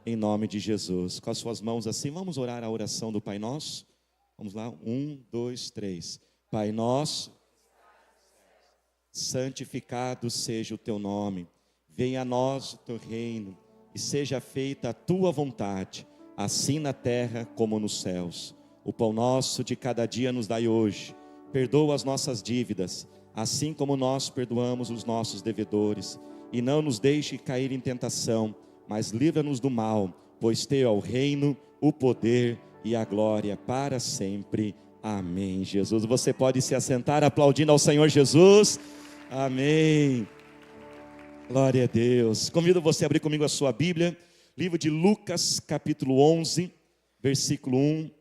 em nome de Jesus. Com as suas mãos assim, vamos orar a oração do Pai Nosso? Vamos lá, 1, 2, 3. Pai Nosso, santificado seja o Teu nome. Venha a nós o Teu reino e seja feita a Tua vontade, assim na terra como nos céus. O pão nosso de cada dia nos dai hoje. Perdoa as nossas dívidas, assim como nós perdoamos os nossos devedores. E não nos deixe cair em tentação, mas livra-nos do mal, pois Teu é o reino, o poder e a glória para sempre. Amém, Jesus. Você pode se assentar aplaudindo ao Senhor Jesus. Amém. Glória a Deus. Convido você a abrir comigo a sua Bíblia, livro de Lucas, capítulo 11, versículo 1.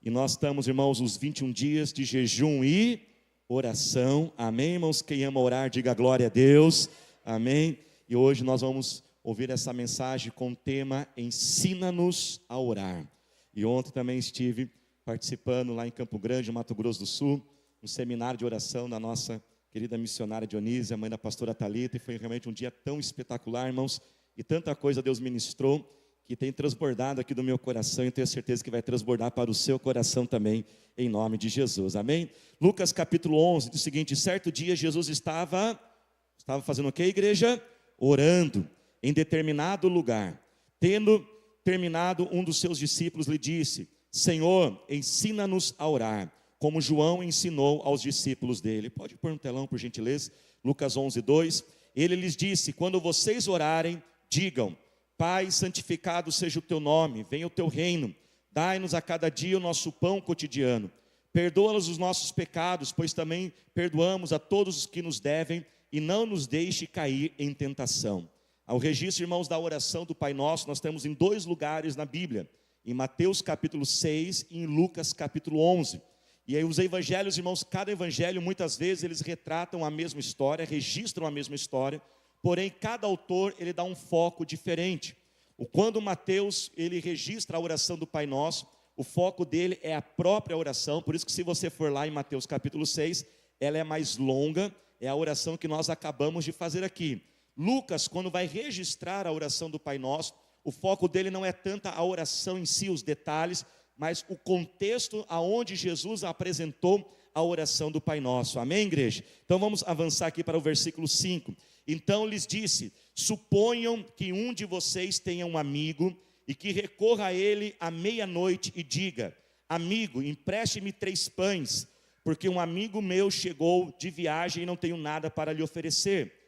E nós estamos, irmãos, nos 21 dias de jejum e oração. Amém, irmãos? Quem ama orar, diga glória a Deus. Amém. E hoje nós vamos ouvir essa mensagem com o tema Ensina-nos a orar. E ontem também estive participando lá em Campo Grande, Mato Grosso do Sul, um seminário de oração da nossa querida missionária Dionísia, mãe da pastora Thalita, e foi realmente um dia tão espetacular, irmãos, e tanta coisa Deus ministrou, que tem transbordado aqui do meu coração, e tenho certeza que vai transbordar para o seu coração também, em nome de Jesus, amém? Lucas capítulo 11, diz o seguinte: certo dia Jesus estava fazendo o que, igreja? Orando, em determinado lugar. Tendo terminado, um dos seus discípulos lhe disse: Senhor, ensina-nos a orar, como João ensinou aos discípulos dele. Pode pôr no telão, por gentileza, Lucas 11, 2. Ele lhes disse: quando vocês orarem, digam: Pai, santificado seja o Teu nome, venha o Teu reino, dai-nos a cada dia o nosso pão cotidiano, perdoa-nos os nossos pecados, pois também perdoamos a todos os que nos devem, e não nos deixe cair em tentação. Ao registro, irmãos, da oração do Pai Nosso, nós temos em 2 lugares na Bíblia, em Mateus capítulo 6 e em Lucas capítulo 11. E aí os evangelhos, irmãos, cada evangelho muitas vezes eles retratam a mesma história, registram a mesma história, porém cada autor ele dá um foco diferente. Quando Mateus ele registra a oração do Pai Nosso, o foco dele é a própria oração, por isso que se você for lá em Mateus capítulo 6, ela é mais longa, é a oração que nós acabamos de fazer aqui. Lucas, quando vai registrar a oração do Pai Nosso, o foco dele não é tanta a oração em si, os detalhes, mas o contexto aonde Jesus apresentou a oração do Pai Nosso. Amém, igreja? Então vamos avançar aqui para o versículo 5. Então lhes disse: suponham que um de vocês tenha um amigo e que recorra a ele à meia-noite e diga: amigo, empreste-me 3 pães, porque um amigo meu chegou de viagem e não tenho nada para lhe oferecer.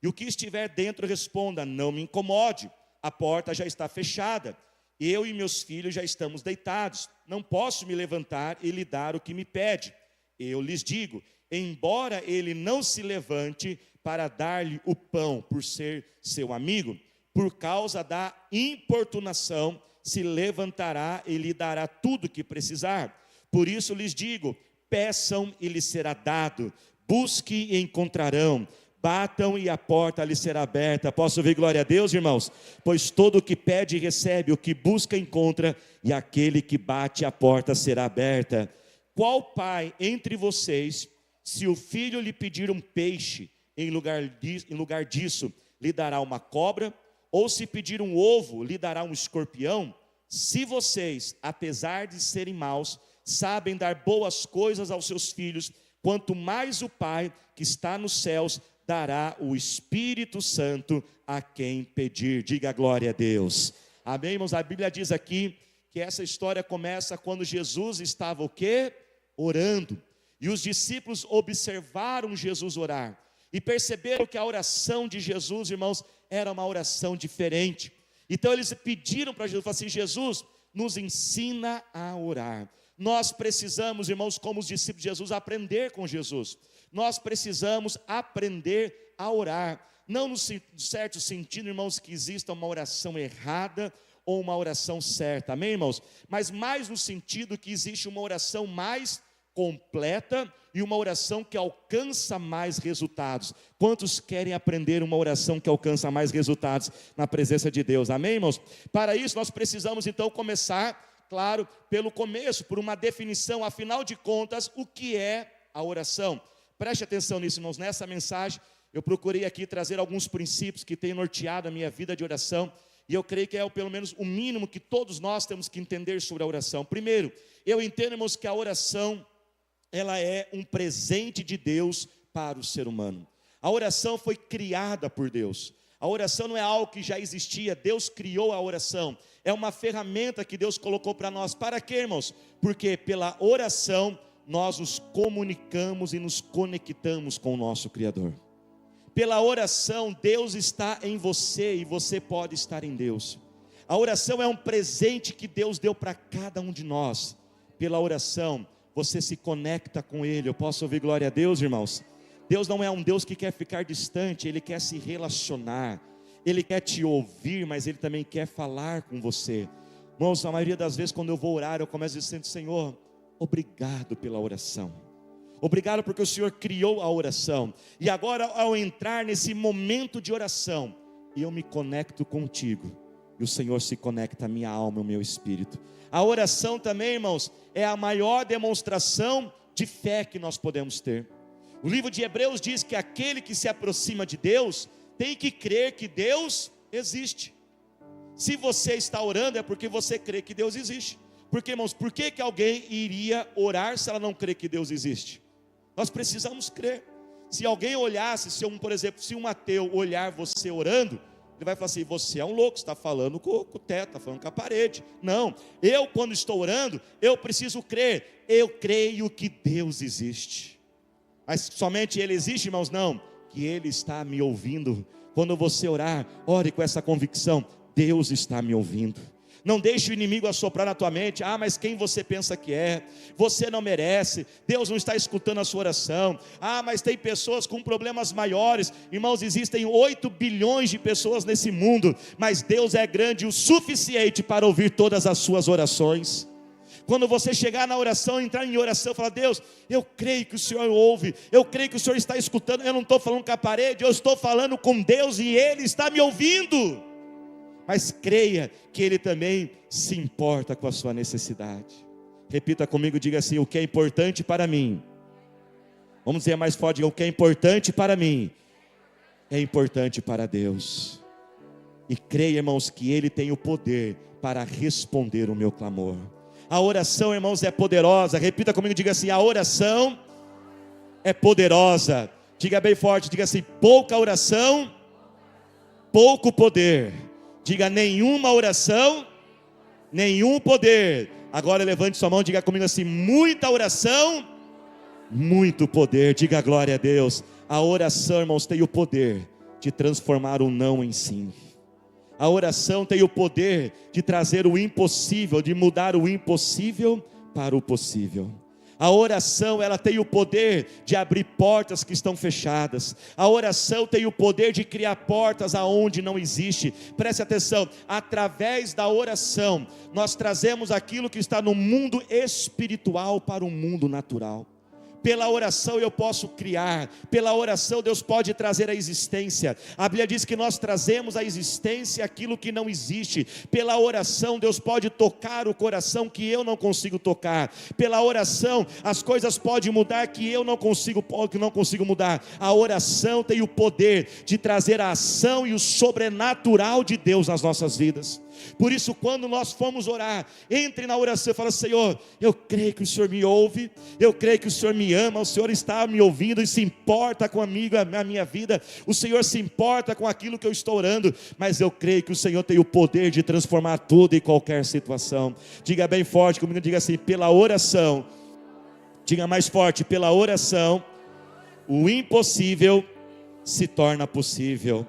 E o que estiver dentro responda: não me incomode, a porta já está fechada, eu e meus filhos já estamos deitados, não posso me levantar e lhe dar o que me pede. Eu lhes digo, embora ele não se levante para dar-lhe o pão por ser seu amigo, por causa da importunação se levantará e lhe dará tudo o que precisar. Por isso lhes digo, peçam e lhes será dado, busquem e encontrarão, batam e a porta lhe será aberta. Posso ouvir glória a Deus, irmãos? Pois todo o que pede recebe, o que busca encontra, e aquele que bate a porta será aberta. Qual pai entre vocês, se o filho lhe pedir um peixe, em lugar disso, lhe dará uma cobra? Ou se pedir um ovo, lhe dará um escorpião? Se vocês, apesar de serem maus, sabem dar boas coisas aos seus filhos, quanto mais o Pai que está nos céus dará o Espírito Santo a quem pedir. Diga glória a Deus. Amém, irmãos? A Bíblia diz aqui que essa história começa quando Jesus estava o quê? Orando. E os discípulos observaram Jesus orar e perceberam que a oração de Jesus, irmãos, era uma oração diferente. Então eles pediram para Jesus, falaram assim: Jesus, nos ensina a orar. Nós precisamos, irmãos, como os discípulos de Jesus, aprender com Jesus. Nós precisamos aprender a orar. Não no certo sentido, irmãos, que exista uma oração errada ou uma oração certa, amém, irmãos? Mas mais no sentido que existe uma oração mais completa e uma oração que alcança mais resultados. Quantos querem aprender uma oração que alcança mais resultados na presença de Deus, amém, irmãos? Para isso nós precisamos então começar, claro, pelo começo, por uma definição, afinal de contas, o que é a oração? Preste atenção nisso, irmãos. Nessa mensagem eu procurei aqui trazer alguns princípios que têm norteado a minha vida de oração, e eu creio que é pelo menos o mínimo que todos nós temos que entender sobre a oração. Primeiro, eu entendo, irmãos, que a oração, ela é um presente de Deus para o ser humano. A oração foi criada por Deus. A oração não é algo que já existia, Deus criou a oração. É uma ferramenta que Deus colocou para nós. Para quê, irmãos? Porque pela oração nós nos comunicamos e nos conectamos com o nosso Criador. Pela oração, Deus está em você e você pode estar em Deus. A oração é um presente que Deus deu para cada um de nós. Pela oração, você se conecta com Ele. Eu posso ouvir glória a Deus, irmãos? Deus não é um Deus que quer ficar distante, Ele quer se relacionar. Ele quer te ouvir, mas Ele também quer falar com você. Irmãos, a maioria das vezes quando eu vou orar, eu começo dizendo: Senhor, obrigado pela oração. Obrigado porque o Senhor criou a oração. E agora, ao entrar nesse momento de oração, eu me conecto contigo. E o Senhor se conecta à minha alma e ao meu espírito. A oração também, irmãos, é a maior demonstração de fé que nós podemos ter. O livro de Hebreus diz que aquele que se aproxima de Deus tem que crer que Deus existe. Se você está orando é porque você crê que Deus existe. Porque, irmãos, por que alguém iria orar se ela não crê que Deus existe? Nós precisamos crer. Se alguém olhasse, por exemplo, se um ateu olhar você orando, ele vai falar assim: você é um louco, está falando com o teto, está falando com a parede. Não, eu quando estou orando, eu preciso crer. Eu creio que Deus existe. Mas somente Ele existe, irmãos? Não, que Ele está me ouvindo. Quando você orar, ore com essa convicção: Deus está me ouvindo. Não deixe o inimigo assoprar na tua mente: ah, mas quem você pensa que é? Você não merece, Deus não está escutando a sua oração. Ah, mas tem pessoas com problemas maiores. Irmãos, existem 8 bilhões de pessoas nesse mundo, mas Deus é grande o suficiente para ouvir todas as suas orações. Quando você chegar na oração, entrar em oração, falar: Deus, eu creio que o Senhor ouve, eu creio que o Senhor está escutando. Eu não estou falando com a parede, eu estou falando com Deus e Ele está me ouvindo. Mas creia que Ele também se importa com a sua necessidade. Repita comigo, diga assim: o que é importante para mim, vamos dizer mais forte, o que é importante para mim, é importante para Deus. E creia, irmãos, que Ele tem o poder para responder o meu clamor. A oração, irmãos, é poderosa. Repita comigo, diga assim: a oração é poderosa. Diga bem forte, diga assim: pouca oração, pouco poder. Diga: nenhuma oração, nenhum poder. Agora levante sua mão e diga comigo assim: muita oração, muito poder. Diga glória a Deus. A oração, irmãos, tem o poder de transformar o não em sim. A oração tem o poder de trazer o impossível, de mudar o impossível para o possível. A oração, ela tem o poder de abrir portas que estão fechadas. A oração tem o poder de criar portas aonde não existe. Preste atenção, através da oração, nós trazemos aquilo que está no mundo espiritual para o mundo natural. Pela oração eu posso criar, pela oração Deus pode trazer a existência. A Bíblia diz que nós trazemos à existência aquilo que não existe. Pela oração Deus pode tocar o coração que eu não consigo tocar. Pela oração as coisas podem mudar que eu não consigo mudar. A oração tem o poder de trazer a ação e o sobrenatural de Deus nas nossas vidas. Por isso, quando nós formos orar, entre na oração e fala: Senhor, eu creio que o Senhor me ouve, eu creio que o Senhor me ama, o Senhor está me ouvindo e se importa comigo, a minha vida, o Senhor se importa com aquilo que eu estou orando, mas eu creio que o Senhor tem o poder de transformar tudo em qualquer situação. Diga bem forte comigo, diga assim: pela oração, diga mais forte, pela oração, o impossível se torna possível.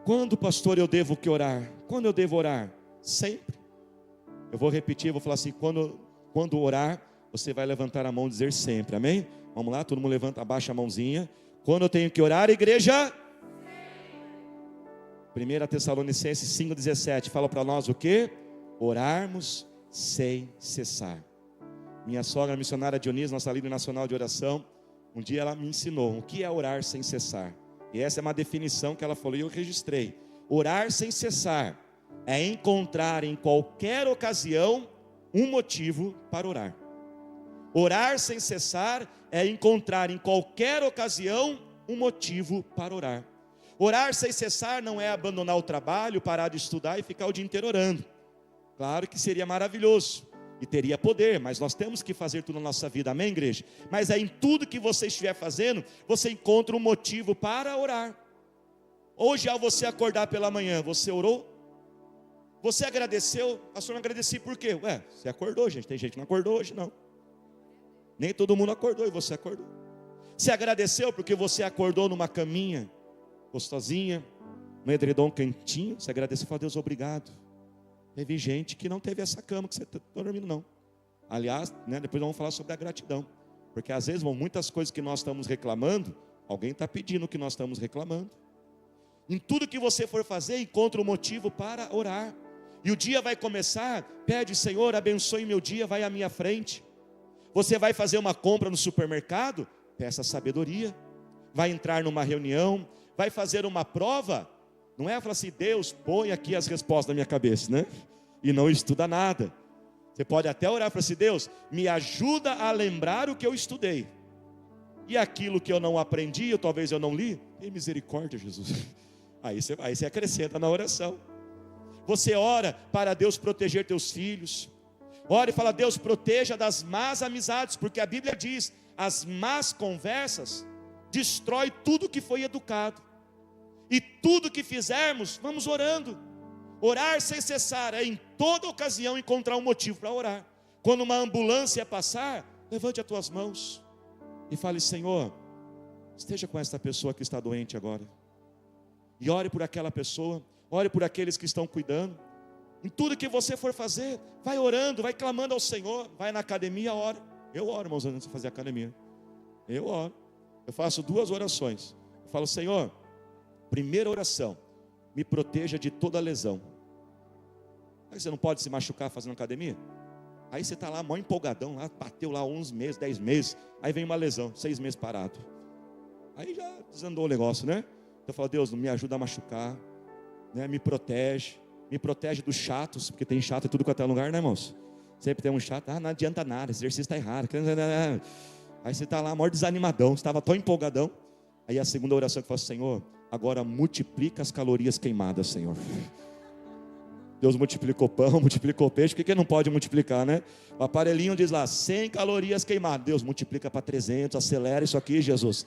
Quando, pastor, eu devo que orar? Quando eu devo orar? Sempre. Eu vou repetir, eu vou falar assim: quando orar, você vai levantar a mão e dizer sempre, amém? Vamos lá, todo mundo levanta, abaixa a mãozinha. Quando eu tenho que orar, igreja? 1 Tessalonicenses 5,17 fala para nós o quê? Orarmos sem cessar. Minha sogra, a missionária Dionísio, nossa líder nacional de oração, um dia ela me ensinou o que é orar sem cessar. E essa é uma definição que ela falou e eu registrei. Orar sem cessar é encontrar em qualquer ocasião um motivo para orar. Orar sem cessar é encontrar em qualquer ocasião um motivo para orar. Orar sem cessar não é abandonar o trabalho, parar de estudar e ficar o dia inteiro orando. Claro que seria maravilhoso e teria poder, mas nós temos que fazer tudo na nossa vida, amém, igreja? Mas em tudo que você estiver fazendo, você encontra um motivo para orar. Hoje, ao você acordar pela manhã, você orou? Você agradeceu? Pastor, não agradeci por quê? Você acordou, gente. Tem gente que não acordou hoje, não. Nem todo mundo acordou e você acordou. Você agradeceu porque você acordou numa caminha gostosinha, um edredom quentinho. Você agradeceu e falou: Deus, obrigado. Teve gente que não teve essa cama que você está dormindo, não. Aliás, depois vamos falar sobre a gratidão. Porque às vezes, muitas coisas que nós estamos reclamando, alguém está pedindo o que nós estamos reclamando. Em tudo que você for fazer, encontre um motivo para orar. E o dia vai começar, pede: Senhor, abençoe meu dia, vai à minha frente. Você vai fazer uma compra no supermercado, peça sabedoria. Vai entrar numa reunião, vai fazer uma prova. Não é falar assim: Deus, põe aqui as respostas na minha cabeça, né? E não estuda nada. Você pode até orar e falar assim: Deus, me ajuda a lembrar o que eu estudei. E aquilo que eu não aprendi, ou talvez eu não li, tem misericórdia, Jesus. Aí você acrescenta na oração. Você ora para Deus proteger teus filhos. Ora e fala: Deus, proteja das más amizades, porque a Bíblia diz: as más conversas destrói tudo que foi educado. E tudo que fizermos, vamos orando. Orar sem cessar é em toda ocasião encontrar um motivo para orar. Quando uma ambulância passar, levante as tuas mãos e fale: Senhor, esteja com esta pessoa que está doente agora. E ore por aquela pessoa, ore por aqueles que estão cuidando. Em tudo que você for fazer, vai orando, vai clamando ao Senhor. Vai na academia, ora. Eu oro, irmãos, antes de fazer academia. Eu oro. Eu faço 2 orações. Eu falo: Senhor, primeira oração, me proteja de toda lesão. Aí você não pode se machucar fazendo academia? Aí você está lá, mó empolgadão, lá, bateu lá 11 meses, 10 meses. Aí vem uma lesão, 6 meses parado. Aí já desandou o negócio, né? Então eu falo: Deus, me ajuda a machucar, né? Me protege dos chatos, porque tem chato em tudo quanto é lugar, né, irmãos? Sempre tem um chato: não adianta nada, esse exercício está errado. Aí você está lá, maior desanimadão, você estava tão empolgadão. Aí a segunda oração que eu faço: Senhor, agora multiplica as calorias queimadas, Senhor. Deus multiplicou pão, multiplicou peixe, por que não pode multiplicar, né? O aparelhinho diz lá: 100 calorias queimadas. Deus multiplica para 300, acelera isso aqui, Jesus.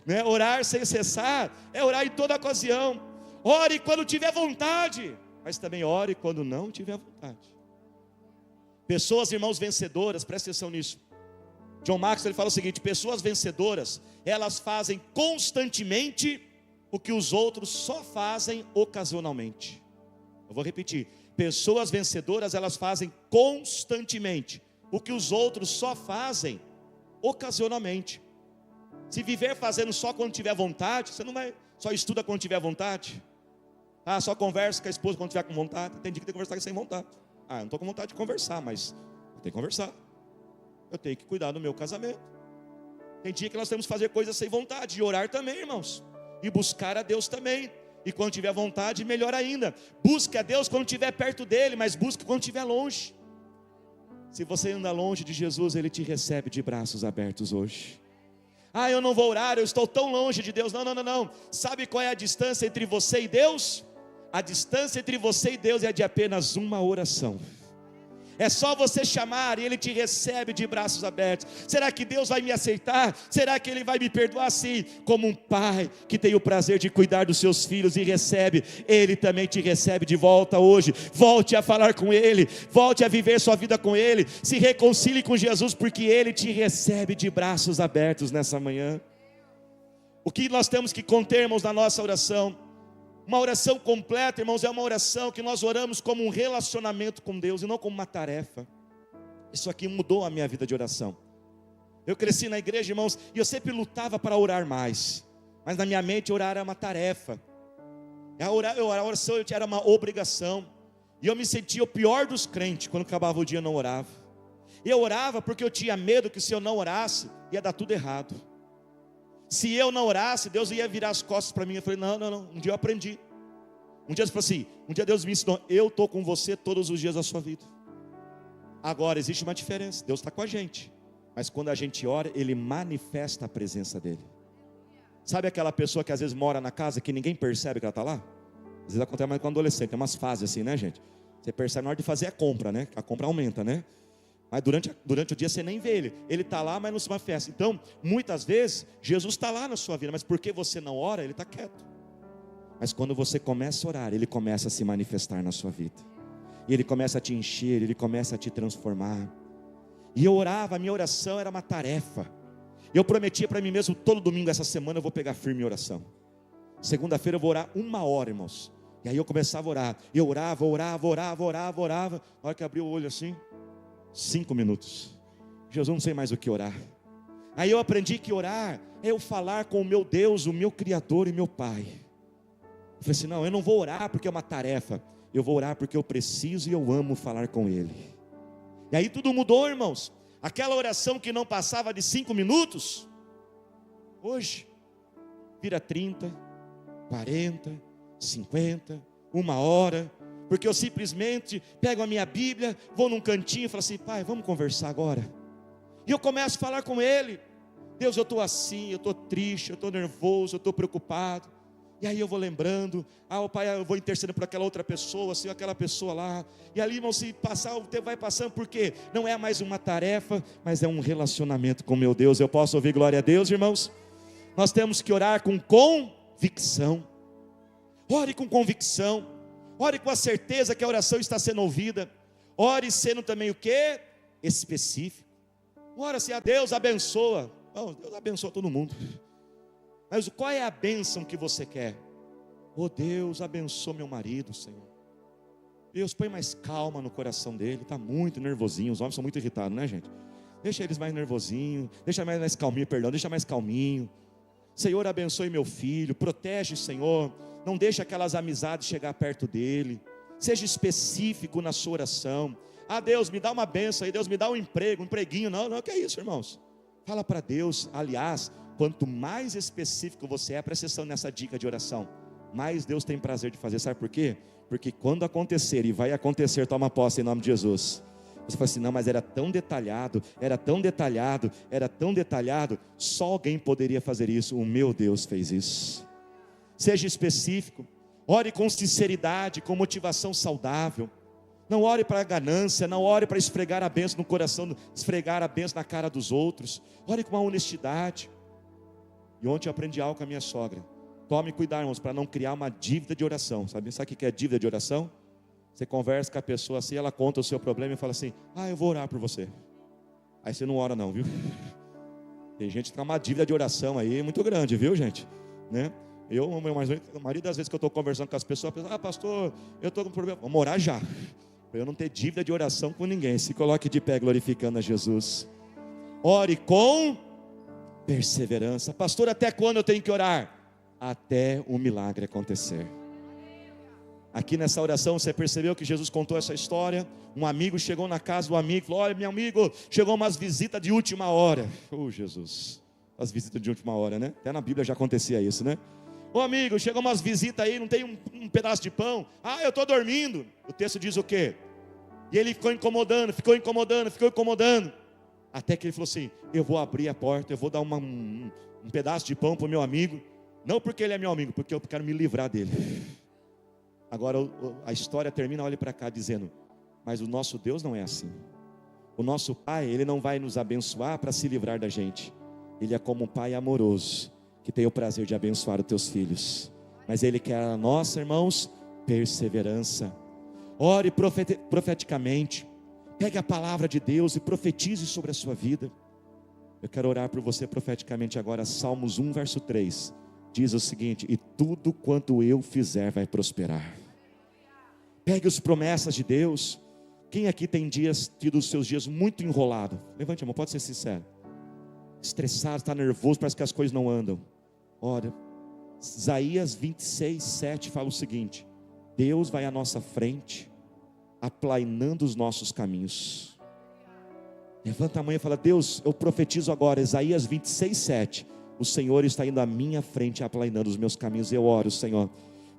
Né? Orar sem cessar é orar em toda ocasião. Ore quando tiver vontade, mas também ore quando não tiver vontade. Pessoas, irmãos, vencedoras, presta atenção nisso. John Maxwell, ele fala o seguinte: pessoas vencedoras, elas fazem constantemente o que os outros só fazem ocasionalmente. Eu vou repetir: pessoas vencedoras, elas fazem constantemente o que os outros só fazem ocasionalmente. Se viver fazendo só quando tiver vontade, você não vai, só estuda quando tiver vontade. Só conversa com a esposa quando tiver com vontade. Tem dia que tem que conversar sem vontade. Eu não estou com vontade de conversar, mas eu tenho que conversar. Eu tenho que cuidar do meu casamento. Tem dia que nós temos que fazer coisas sem vontade, e orar também, irmãos, e buscar a Deus também. E quando tiver vontade, melhor ainda, busque a Deus quando estiver perto dele, mas busque quando estiver longe. Se você anda longe de Jesus, Ele te recebe de braços abertos hoje. Eu não vou orar, eu estou tão longe de Deus. Não. Sabe qual é a distância entre você e Deus? A distância entre você e Deus é de apenas uma oração. É só você chamar e Ele te recebe de braços abertos. Será que Deus vai me aceitar? Será que Ele vai me perdoar? Sim, como um pai que tem o prazer de cuidar dos seus filhos e recebe, Ele também te recebe de volta hoje. Volte a falar com Ele, volte a viver sua vida com Ele, se reconcilie com Jesus, porque Ele te recebe de braços abertos nessa manhã. O que nós temos que conter, irmãos, na nossa oração? Uma oração completa, irmãos, é uma oração que nós oramos como um relacionamento com Deus e não como uma tarefa. Isso aqui mudou a minha vida de oração. Eu cresci na igreja, irmãos, e eu sempre lutava para orar mais, mas na minha mente orar era uma tarefa. A oração era uma obrigação, e eu me sentia o pior dos crentes quando acabava o dia e não orava. Eu orava porque eu tinha medo que se eu não orasse, ia dar tudo errado. Se eu não orasse, Deus ia virar as costas para mim. Eu falei: não, um dia eu aprendi. Um dia Deus me ensinou: eu estou com você todos os dias da sua vida. Agora existe uma diferença, Deus está com a gente, mas quando a gente ora, Ele manifesta a presença dEle. Sabe aquela pessoa que às vezes mora na casa que ninguém percebe que ela está lá? Às vezes acontece mais com adolescente, tem umas fases assim, né, gente? Você percebe na hora de fazer a compra, né? A compra aumenta, né? Mas durante o dia você nem vê ele. Ele está lá, mas não se manifesta. Então, muitas vezes, Jesus está lá na sua vida, mas porque você não ora, ele está quieto. Mas quando você começa a orar, ele começa a se manifestar na sua vida. E ele começa a te encher, ele começa a te transformar. E eu orava, a minha oração era uma tarefa. Eu prometia para mim mesmo, todo domingo essa semana eu vou pegar firme em oração. Segunda-feira eu vou orar 1 hora, irmãos. E aí eu começava a orar. Eu orava. Na hora que abri o olho assim, 5 minutos. Jesus, não sei mais o que orar. Aí eu aprendi que orar é eu falar com o meu Deus, o meu Criador e meu Pai. Eu falei assim, não, eu não vou orar porque é uma tarefa. Eu vou orar porque eu preciso e eu amo falar com Ele. E aí tudo mudou, irmãos. Aquela oração que não passava de 5 minutos, hoje, vira 30, 40, 50, 1 hora. Porque eu simplesmente pego a minha Bíblia, vou num cantinho e falo assim, pai, vamos conversar agora. E eu começo a falar com Ele. Deus, eu estou assim, eu estou triste, eu estou nervoso, eu estou preocupado. E aí eu vou lembrando, pai, eu vou intercedendo por aquela outra pessoa, assim, aquela pessoa lá. E ali, irmão, se passar, o tempo vai passando, porque não é mais uma tarefa, mas é um relacionamento com meu Deus. Eu posso ouvir glória a Deus, irmãos? Nós temos que orar com convicção. Ore com convicção. Ore com a certeza que a oração está sendo ouvida. Ore sendo também o quê? Específico. Ora assim, Deus abençoa. Oh, Deus abençoa todo mundo. Mas qual é a bênção que você quer? Oh Deus, abençoa meu marido, Senhor. Deus, põe mais calma no coração dele. Está muito nervosinho. Os homens são muito irritados, né, gente? Deixa eles mais nervosinhos. Deixa mais calminho, perdão. Deixa mais calminho. Senhor, abençoe meu filho. Protege, Senhor. Não deixe aquelas amizades chegar perto dele. Seja específico na sua oração. Deus, me dá uma bênção aí. Deus, me dá um emprego, um empreguinho. Não, que é isso, irmãos? Fala para Deus. Aliás, quanto mais específico você é, presta atenção nessa dica de oração, mais Deus tem prazer de fazer. Sabe por quê? Porque quando acontecer, e vai acontecer, toma posse em nome de Jesus. Você fala assim, não, mas era tão detalhado, só alguém poderia fazer isso. O meu Deus fez isso. Seja específico, ore com sinceridade, com motivação saudável. Não ore para a ganância, não ore para esfregar a bênção no coração, esfregar a bênção na cara dos outros. Ore com uma honestidade. E ontem eu aprendi algo com a minha sogra. Tome cuidado, irmãos, para não criar uma dívida de oração. Sabe o que é dívida de oração? Você conversa com a pessoa assim, ela conta o seu problema e fala assim, eu vou orar por você. Aí você não ora não, viu? Tem gente que tem uma dívida de oração aí muito grande, viu, gente? Né? A maioria das vezes que eu estou conversando com as pessoas, pastor, eu estou com um problema. Vamos orar já, para eu não ter dívida de oração com ninguém. Se coloque de pé glorificando a Jesus. Ore com perseverança. Pastor, até quando eu tenho que orar? Até o milagre acontecer. Aqui nessa oração você percebeu que Jesus contou essa história. Um amigo chegou na casa do amigo, falou, olha meu amigo, chegou umas visitas de última hora. Jesus, as visitas de última hora, né? Até na Bíblia já acontecia isso, né? Amigo, chegou umas visitas aí, não tem um pedaço de pão. Eu estou dormindo. O texto diz o quê? E ele ficou incomodando. Até que ele falou assim, eu vou abrir a porta, eu vou dar um pedaço de pão para o meu amigo. Não porque ele é meu amigo, porque eu quero me livrar dele. Agora a história termina, olha para cá dizendo, mas o nosso Deus não é assim. O nosso Pai, Ele não vai nos abençoar para se livrar da gente. Ele é como um Pai amoroso, que tem o prazer de abençoar os teus filhos. Mas Ele quer a nossa, irmãos, perseverança. Ore profeticamente. Pegue a palavra de Deus e profetize sobre a sua vida. Eu quero orar por você profeticamente agora. Salmos 1, verso 3. Diz o seguinte, e tudo quanto eu fizer vai prosperar. Pegue as promessas de Deus. Quem aqui tem tido os seus dias muito enrolado? Levante a mão, pode ser sincero. Estressado, está nervoso, parece que as coisas não andam. Olha, Isaías 26, 7 fala o seguinte, Deus vai à nossa frente, aplainando os nossos caminhos. Levanta a mão e fala, Deus, eu profetizo agora, Isaías 26, 7. O Senhor está indo à minha frente, aplainando os meus caminhos. Eu oro, Senhor,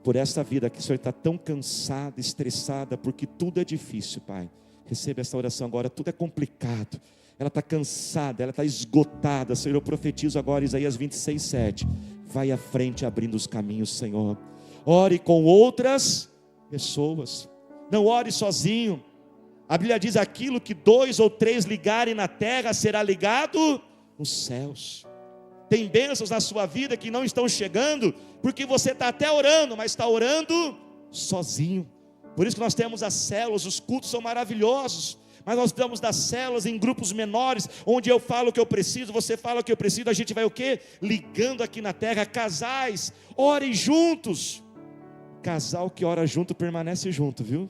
por essa vida que o Senhor está tão cansada, estressada, porque tudo é difícil, Pai. Receba essa oração agora, tudo é complicado. Ela está cansada, ela está esgotada. Senhor, eu profetizo agora, Isaías 26, 7. vai à frente abrindo os caminhos, Senhor. Ore com outras pessoas, não ore sozinho. A Bíblia diz: aquilo que 2 ou 3 ligarem na terra será ligado nos céus. Tem bênçãos na sua vida que não estão chegando, porque você está até orando, mas está orando sozinho. Por isso que nós temos as células, os cultos são maravilhosos, mas nós estamos das células em grupos menores, onde eu falo o que eu preciso, você fala o que eu preciso, a gente vai o quê? Ligando aqui na terra. Casais, orem juntos. Casal que ora junto permanece junto, viu?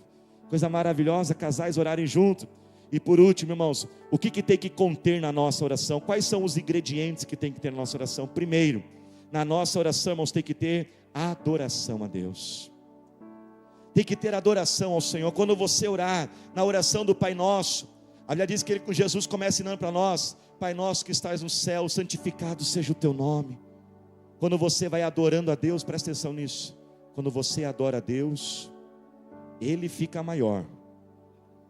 Coisa maravilhosa, casais orarem junto. E por último, irmãos, o que tem que conter na nossa oração? Quais são os ingredientes que tem que ter na nossa oração? Primeiro, na nossa oração, irmãos, tem que ter adoração a Deus. Tem que ter adoração ao Senhor. Quando você orar na oração do Pai Nosso, a Bíblia diz que Jesus começa ensinando para nós: Pai Nosso que estás no céu, santificado seja o teu nome. Quando você vai adorando a Deus, presta atenção nisso, quando você adora a Deus, Ele fica maior,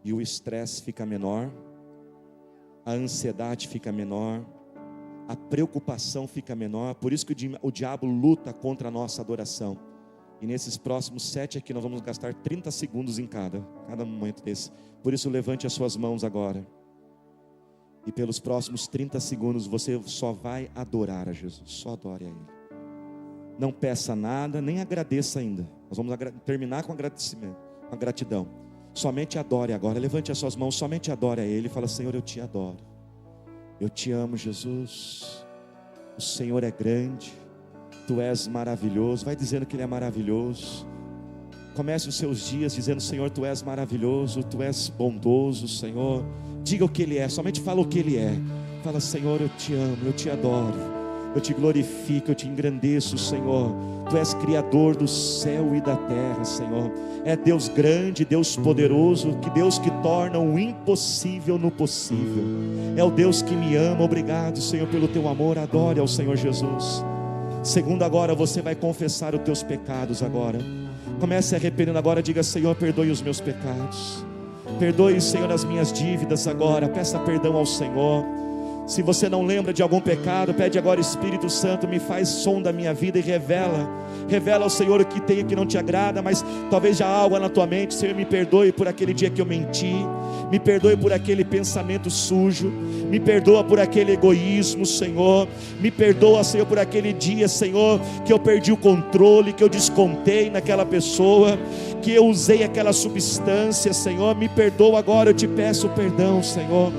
e o estresse fica menor, a ansiedade fica menor, a preocupação fica menor. Por isso que o diabo luta contra a nossa adoração. E nesses próximos 7 aqui nós vamos gastar 30 segundos em cada momento desse. Por isso levante as suas mãos agora. E pelos próximos 30 segundos você só vai adorar a Jesus. Só adore a Ele. Não peça nada, nem agradeça ainda. Nós vamos terminar com agradecimento, com a gratidão. Somente adore agora. Levante as suas mãos, somente adore a Ele. Fala: Senhor, eu te adoro. Eu te amo, Jesus. O Senhor é grande. Tu és maravilhoso. Vai dizendo que Ele é maravilhoso. Comece os seus dias dizendo: Senhor, Tu és maravilhoso, Tu és bondoso, Senhor. Diga o que Ele é, somente fala o que Ele é. Fala: Senhor, eu te amo, eu te adoro, eu te glorifico, eu te engrandeço, Senhor. Tu és Criador do céu e da terra, Senhor. É Deus grande, Deus poderoso, que Deus que torna o impossível no possível. É o Deus que me ama. Obrigado, Senhor, pelo Teu amor. Adore ao Senhor Jesus. Segundo, agora você vai confessar os teus pecados agora. Comece arrependendo agora, diga: Senhor, perdoe os meus pecados. Perdoe, Senhor, as minhas dívidas agora. Peça perdão ao Senhor. Se você não lembra de algum pecado, pede agora: Espírito Santo, me faz som da minha vida e revela ao Senhor o que tem que não te agrada. Mas talvez já há algo na tua mente. Senhor, me perdoe por aquele dia que eu menti, me perdoe por aquele pensamento sujo, me perdoa por aquele egoísmo, Senhor. Me perdoa, Senhor, por aquele dia, Senhor, que eu perdi o controle, que eu descontei naquela pessoa, que eu usei aquela substância, Senhor. Me perdoa agora, eu te peço perdão, Senhor.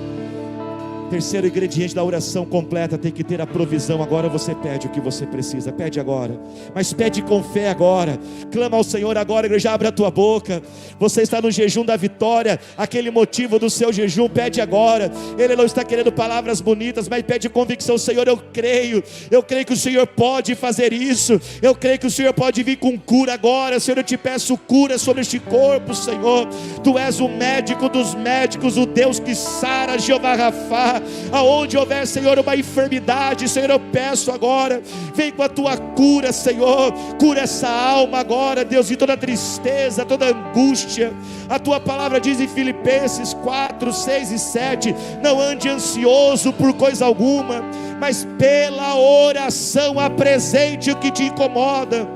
Terceiro ingrediente da oração completa: tem que ter a provisão. Agora você pede o que você precisa, pede agora, mas pede com fé agora. Clama ao Senhor agora, igreja, abre a tua boca. Você está no jejum da vitória, aquele motivo do seu jejum, pede agora. Ele não está querendo palavras bonitas, mas pede convicção. Senhor, eu creio que o Senhor pode fazer isso, eu creio que o Senhor pode vir com cura agora. Senhor, eu te peço cura sobre este corpo, Senhor. Tu és o médico dos médicos, o Deus que sara, Jeová Rafá. Aonde houver, Senhor, uma enfermidade, Senhor, eu peço agora, vem com a tua cura, Senhor. Cura essa alma agora, Deus, de toda tristeza, toda angústia. A tua palavra diz em Filipenses 4, 6 e 7: não ande ansioso por coisa alguma, mas pela oração apresente o que te incomoda,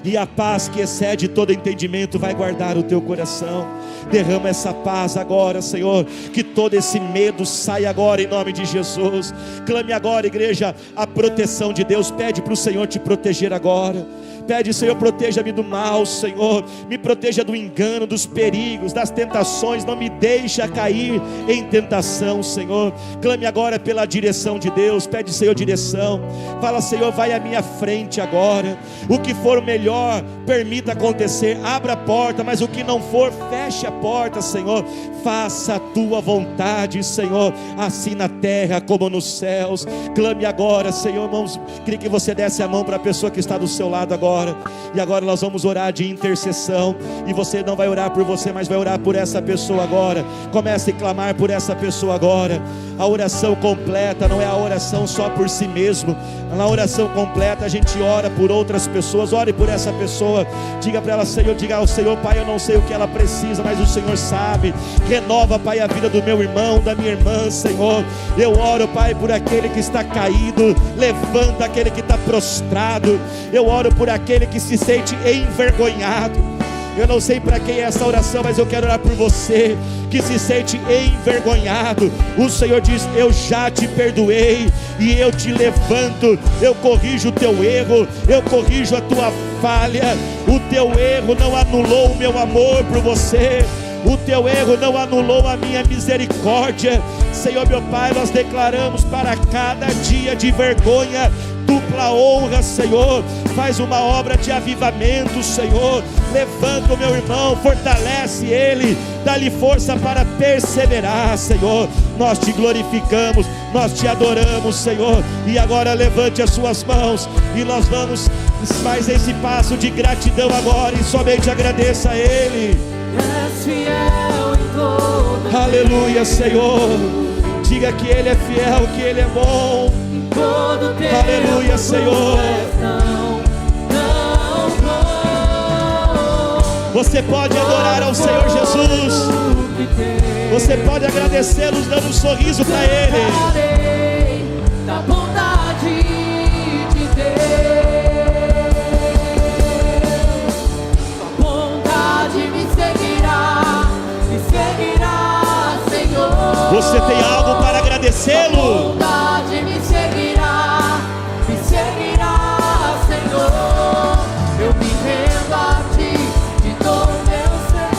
e a paz que excede todo entendimento vai guardar o teu coração. Derrama essa paz agora, Senhor, que todo esse medo saia agora em nome de Jesus. Clame agora, igreja, a proteção de Deus. Pede para o Senhor te proteger agora. Pede: Senhor, proteja-me do mal, Senhor. Me proteja do engano, dos perigos, das tentações. Não me deixa cair em tentação, Senhor. Clame agora pela direção de Deus. Pede, Senhor, direção. Fala: Senhor, vai à minha frente agora. O que for melhor, permita acontecer. Abra a porta, mas o que não for, feche a porta, Senhor. Faça a tua vontade, Senhor, assim na terra como nos céus. Clame agora, Senhor. Irmãos, queria que você desse a mão para a pessoa que está do seu lado agora. agora. E agora nós vamos orar de intercessão. E você não vai orar por você, mas vai orar por essa pessoa agora. Comece a clamar por essa pessoa agora. A oração completa não é a oração só por si mesmo. Na oração completa a gente ora por outras pessoas. Ore por essa pessoa. Diga para ela: Senhor, diga ao Senhor: Pai, eu não sei o que ela precisa, mas o Senhor sabe. Renova, Pai, a vida do meu irmão, da minha irmã, Senhor. Eu oro, Pai, por aquele que está caído. Levanta aquele que está prostrado. Eu oro por aquele que se sente envergonhado. Eu não sei para quem é essa oração, mas eu quero orar por você que se sente envergonhado. O Senhor diz: eu já te perdoei e eu te levanto. Eu corrijo o teu erro, eu corrijo a tua falha. O teu erro não anulou o meu amor por você. O teu erro não anulou a minha misericórdia. Senhor meu Pai, nós declaramos para cada dia de vergonha dupla honra, Senhor. Faz uma obra de avivamento, Senhor. Levanta o meu irmão, fortalece ele, dá-lhe força para perseverar, Senhor. Nós te glorificamos, nós te adoramos, Senhor. E agora levante as suas mãos e nós vamos mais esse passo de gratidão agora, e somente agradeça a Ele. Aleluia, Senhor. Diga que Ele é fiel, que Ele é bom. Aleluia, Senhor. Você pode adorar ao Senhor Jesus. Você pode agradecê-los dando um sorriso para Ele. Da bondade de Deus, a bondade me seguirá, Senhor. Você tem algo para agradecê-lo? A bondade me seguirá, Senhor. Eu me rendo a Ti, de todo meu ser,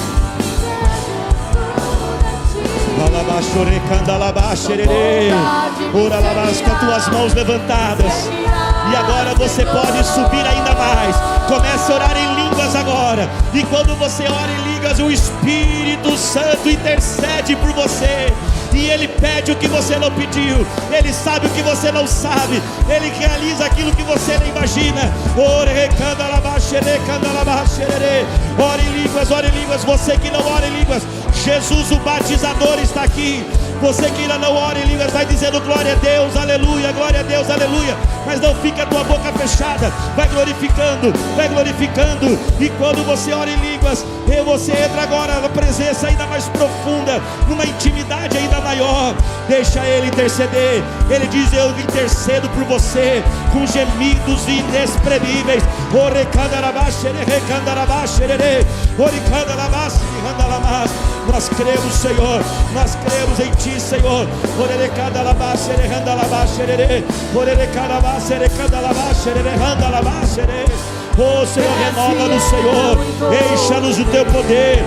ora lavas com as tuas mãos levantadas. E agora você pode subir ainda mais. Comece a orar em línguas agora. E quando você ora em línguas, o Espírito Santo intercede por você. E Ele pede o que você não pediu. Ele sabe o que você não sabe. Ele realiza aquilo que você não imagina. Ore em línguas, ore em línguas. Você que não ora em línguas, Jesus o batizador está aqui. Você que ainda não ora em línguas, vai dizendo glória a Deus, aleluia, glória a Deus, aleluia. Mas não fica a tua boca fechada. Vai glorificando, vai glorificando. E quando você ora em línguas, você entra agora na presença ainda mais profunda, numa intimidade ainda maior. Deixa Ele interceder. Ele diz: eu intercedo por você com gemidos inexprimíveis. Nós cremos, Senhor, nós cremos em Ti, Senhor. Oh Senhor, renova-nos, Senhor. Encha-nos do Teu poder.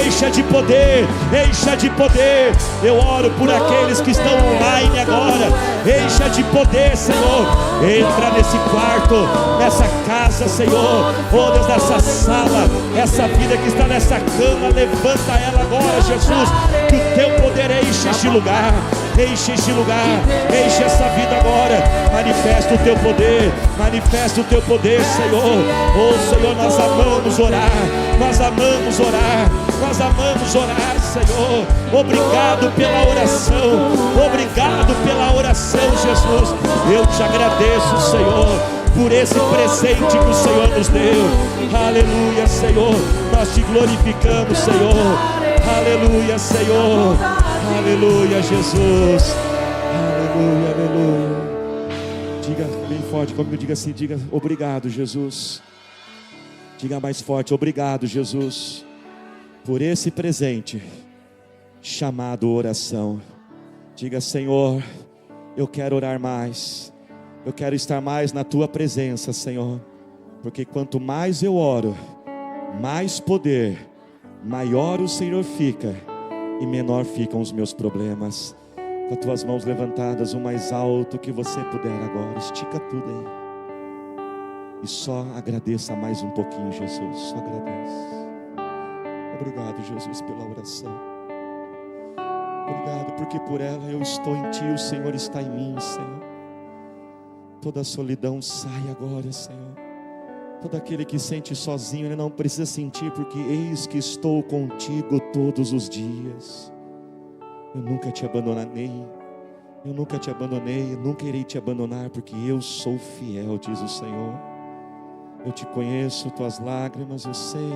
Encha de poder, encha de poder. Eu oro por aqueles que estão online agora. Encha de poder, Senhor. Entra nesse quarto, nessa casa, Senhor. Oh Deus, nessa sala, essa vida que está nessa cama, levanta ela agora, Jesus. Que o Teu poder enche este lugar. Enche este lugar, enche essa vida agora. Manifesta o Teu poder, manifesta o Teu poder, Senhor. Oh Senhor, nós amamos orar, nós amamos orar, nós amamos orar, Senhor. Obrigado pela oração, obrigado pela oração, Jesus. Eu te agradeço, Senhor, por esse presente que o Senhor nos deu. Aleluia, Senhor. Nós te glorificamos, Senhor. Aleluia, Senhor. Aleluia, Jesus. Aleluia, aleluia. Diga bem forte comigo, diga assim, diga: obrigado, Jesus. Diga mais forte: obrigado, Jesus, por esse presente chamado oração. Diga: Senhor, eu quero orar mais. Eu quero estar mais na Tua presença, Senhor. Porque quanto mais eu oro, mais poder, maior o Senhor fica e menor ficam os meus problemas. Com as tuas mãos levantadas o mais alto que você puder agora. Estica tudo aí. E só agradeça mais um pouquinho, Jesus. Só agradeça. Obrigado, Jesus, pela oração. Obrigado porque por ela eu estou em Ti, o Senhor está em mim, Senhor. Toda a solidão sai agora, Senhor. Todo aquele que sente sozinho, ele não precisa sentir, porque eis que estou contigo todos os dias. Eu nunca te abandonarei, eu nunca te abandonei, eu nunca irei te abandonar, porque eu sou fiel, diz o Senhor. Eu te conheço, tuas lágrimas, eu sei.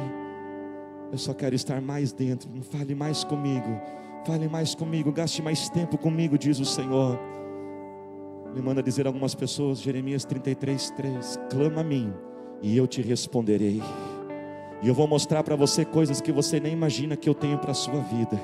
Eu só quero estar mais dentro. Fale mais comigo, gaste mais tempo comigo, diz o Senhor. Ele manda dizer a algumas pessoas, Jeremias 33:3, clama a mim e eu te responderei, e eu vou mostrar para você coisas que você nem imagina que eu tenho para a sua vida.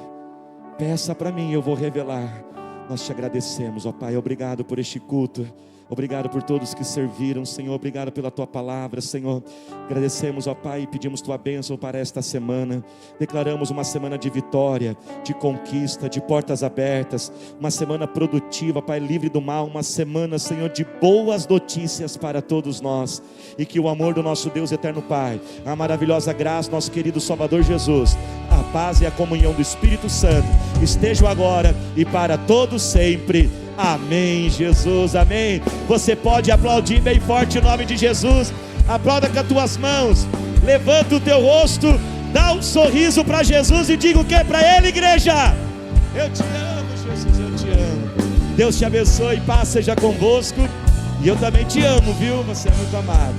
Peça para mim, eu vou revelar. Nós te agradecemos, ó Pai, obrigado por este culto. Obrigado por todos que serviram, Senhor. Obrigado pela Tua palavra, Senhor. Agradecemos, ó Pai, e pedimos Tua bênção para esta semana. Declaramos uma semana de vitória, de conquista, de portas abertas. Uma semana produtiva, Pai, livre do mal. Uma semana, Senhor, de boas notícias para todos nós. E que o amor do nosso Deus eterno Pai, a maravilhosa graça do nosso querido Salvador Jesus, a paz e a comunhão do Espírito Santo estejam agora e para todos sempre. Amém, Jesus, amém. Você pode aplaudir bem forte o nome de Jesus. Aplauda com as tuas mãos. Levanta o teu rosto, dá um sorriso para Jesus e diga o que para Ele, igreja? Eu te amo, Jesus, eu te amo. Deus te abençoe, paz seja convosco. E eu também te amo, viu? Você é muito amado.